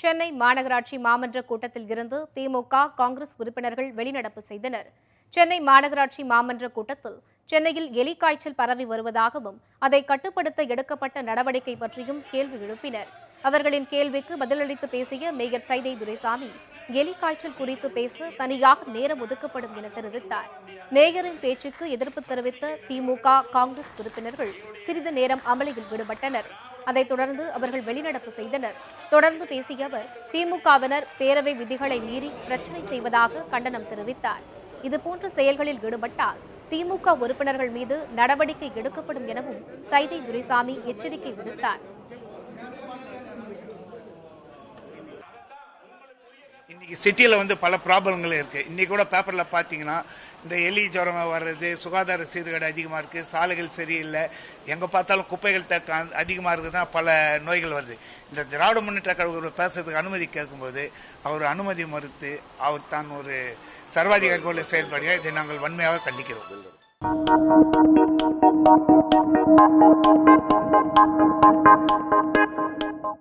சென்னை மாநகராட்சி மாமன்ற கூட்டத்தில் இருந்து திமுக, காங்கிரஸ் உறுப்பினர்கள் வெளிநடப்பு செய்தனர். சென்னை மாநகராட்சி மாமன்ற கூட்டத்தில் சென்னையில் எலி காய்ச்சல் பரவி வருவதாகவும் அதை கட்டுப்படுத்த எடுக்கப்பட்ட நடவடிக்கை பற்றியும் கேள்வி எழுப்பினர். அவர்களின் கேள்விக்கு பதிலளித்து பேசிய மேயர் சைதை துரைசாமி, எலி காய்ச்சல் குறித்து பேச தனியாக நேரம் ஒதுக்கப்படும் என தெரிவித்தார். மேயரின் பேச்சுக்கு எதிர்ப்பு தெரிவித்த திமுக, காங்கிரஸ் உறுப்பினர்கள் சிறிது நேரம் அமளியில் ஈடுபட்டனர். அதைத் தொடர்ந்து அவர்கள் வெளிநடப்பு செய்தனர். தொடர்ந்து பேசிய அவர், திமுகவினர் பேரவை விதிகளை மீறி பிரச்சினை செய்வதாக கண்டனம் தெரிவித்தார். இதுபோன்ற செயல்களில் ஈடுபட்டால் திமுக உறுப்பினர்கள் மீது நடவடிக்கை எடுக்கப்படும் எனவும் சைதை துரைசாமி எச்சரிக்கை விடுத்தார். இன்னைக்கு சிட்டியில் பல ப்ராப்ளங்கள் இருக்கு. இன்னைக்கு கூட பேப்பர்ல பாத்தீங்கன்னா இந்த எலி ஜுரம் வர்றது, சுகாதார சீர்கேடு அதிகமா இருக்கு, சாலைகள் சரியில்லை, எங்க பார்த்தாலும் குப்பைகள் அதிகமா இருக்குதான் பல நோய்கள் வருது. இந்த திராவிட முன்னேற்ற கழகம் பேசுறதுக்கு அனுமதி கேட்கும்போது அவர் அனுமதி மறுத்து அவர் தான் ஒரு சர்வாதிகாரி போல செயல்படுக. இதை நாங்கள் வன்மையாக கண்டிக்கிறோம்.